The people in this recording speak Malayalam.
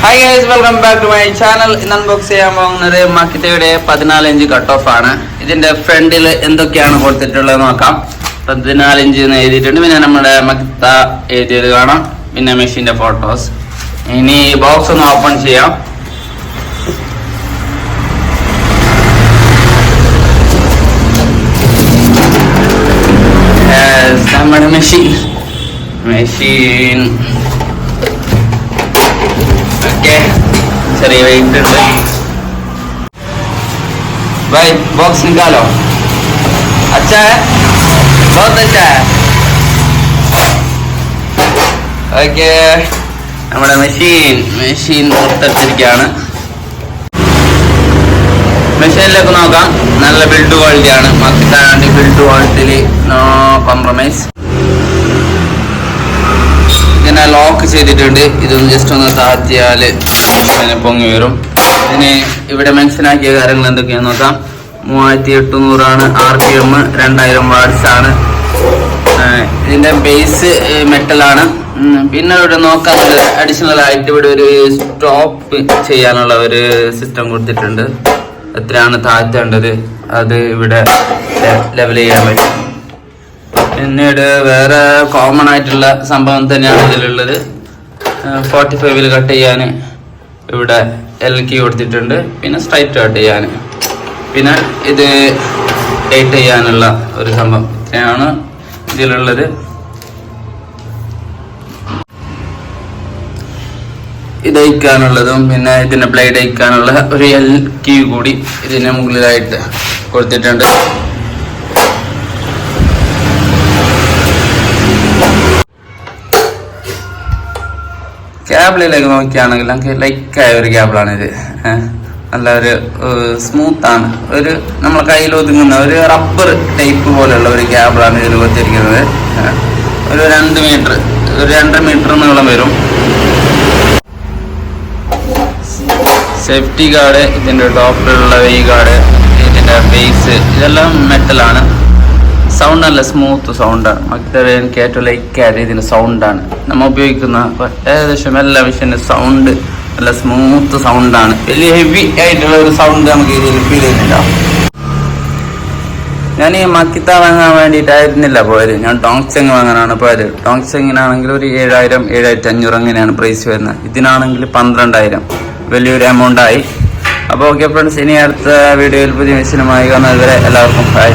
Hi guys, welcome back to my channel. ഇന്ന് അൺബോക്സ് ചെയ്യാൻ പോകുന്നത് മക്കിത്തയുടെ 14 ഇഞ്ച് കട്ട് ഓഫ് ആണ്. ഇതിന്റെ ഫ്രണ്ടിൽ എന്തൊക്കെയാണ് കൊടുത്തിട്ടുള്ളത് നോക്കാം. 14 ഇഞ്ച് എന്ന് എഴുതിയിട്ടുണ്ട്. പിന്നെ നമ്മുടെ മക്കിത്ത എഴുതിയത് കാണാം. പിന്നെ മെഷീന്റെ ഫോട്ടോസ്. ഇനി ബോക്സ് ഒന്ന് ഓപ്പൺ ചെയ്യാം. നമ്മുടെ മെഷീൻ ओके चलिए वेट कर भाई बॉक्स निकालो. अच्छा है, बहुत अच्छा है. ओके നമ്മുടെ മെഷീൻ പുറത്തെടുത്തിരിക്കുകയാണ്. മെഷീനിലേക്ക് നോക്കാം. നല്ല ബിൽഡ് ക്വാളിറ്റി ആണ്. മക്കിത്താണ്ട് ബിൽഡ് ക്വാളിറ്റിയിൽ നോ കോംപ്രമൈസ്. ഇങ്ങനെ ലോക്ക് ചെയ്തിട്ടുണ്ട്. ഇതൊന്ന് ജസ്റ്റ് ഒന്ന് താഴ്ത്തിയാൽ ഇങ്ങനെ പൊങ്ങി വരും. ഇതിന് ഇവിടെ മെൻഷനാക്കിയ കാര്യങ്ങൾ എന്തൊക്കെയാണെന്ന് നോക്കാം. 3800 ആണ് RPM, 2000 വാട്ട്സ് ആണ്. ഇതിന്റെ ബേസ് മെറ്റലാണ്. പിന്നെ ഇവിടെ നോക്കാൻ അഡീഷണൽ ആയിട്ട് ഇവിടെ ഒരു സ്റ്റോപ്പ് ചെയ്യാനുള്ള ഒരു സിസ്റ്റം കൊടുത്തിട്ടുണ്ട്. എത്രയാണ് താഴ്ത്തേണ്ടത് അത് ഇവിടെ ലെവൽ ചെയ്യാൻ പറ്റും. പിന്നീട് വേറെ കോമൺ ആയിട്ടുള്ള സംഭവം തന്നെയാണ് ഇതിലുള്ളത്. 45 കട്ട് ചെയ്യാൻ ഇവിടെ LK കൊടുത്തിട്ടുണ്ട്. പിന്നെ സ്ട്രൈറ്റ് കട്ട് ചെയ്യാൻ, പിന്നെ ഇത് ഡേറ്റ് ചെയ്യാനുള്ള ഒരു സംഭവം. ഇത്രയാണ് ഇതിലുള്ളത്. ഇത് അയക്കാനുള്ളതും പിന്നെ ഇതിന്റെ ബ്ലേഡ് അയക്കാനുള്ള ഒരു LK കൂടി ഇതിന് മുകളിലായിട്ട് കൊടുത്തിട്ടുണ്ട്. കേബിളിലേക്ക് നോക്കുകയാണെങ്കിൽ നമുക്ക് ലൈക്കായ ഒരു കേബിളാണിത്. നല്ല ഒരു സ്മൂത്താണ്. ഒരു നമ്മളെ കയ്യിൽ ഒതുങ്ങുന്ന ഒരു റബ്ബർ ടൈപ്പ് പോലെയുള്ള ഒരു കേബിളാണ് ഇതിൽ കൊടുത്തിരിക്കുന്നത്. ഒരു 2 മീറ്റർ, ഒരു 2.5 മീറ്റർ നീളം വരും. സേഫ്റ്റി ഗാർഡ്, ഇതിൻ്റെ ടോപ്പിലുള്ള ഈ ഗാർഡ്, ഇതിൻ്റെ ബേസ് ഇതെല്ലാം മെറ്റലാണ്. സൗണ്ട് നല്ല സ്മൂത്ത് സൗണ്ടാണ്. മക്കിത്തയുടെ എനിക്ക് ഏറ്റവും ലൈക്കായത് ഇതിൻ്റെ സൗണ്ടാണ്. നമ്മൾ ഉപയോഗിക്കുന്ന ഏകദേശം എല്ലാ മെഷീൻ്റെ സൗണ്ട് നല്ല സ്മൂത്ത് സൗണ്ടാണ്. വലിയ ഹെവി ആയിട്ടുള്ള ഒരു സൗണ്ട് നമുക്ക് ഇതിൽ ഫീൽ ചെയ്യുന്നില്ല. ഞാൻ ഈ മക്കിത്ത വാങ്ങാൻ വേണ്ടിയിട്ടായിരുന്നില്ല പോയത്. ഞാൻ ടോങ്ചെങ് വാങ്ങാനാണ് പോയത്. ടോങ്ചെങ്ങിനാണെങ്കിൽ ഒരു 7000, 7500 അങ്ങനെയാണ് പ്രൈസ് വരുന്നത്. ഇതിനാണെങ്കിൽ 12000, വലിയൊരു എമൗണ്ട് ആയി. അപ്പോൾ ഓക്കെ ഫ്രണ്ട്സ്, ഇനി അടുത്ത വീഡിയോയിൽ പുതിയ മെഷീനുമായി കാണുന്നതുവരെ എല്ലാവർക്കും ബൈ.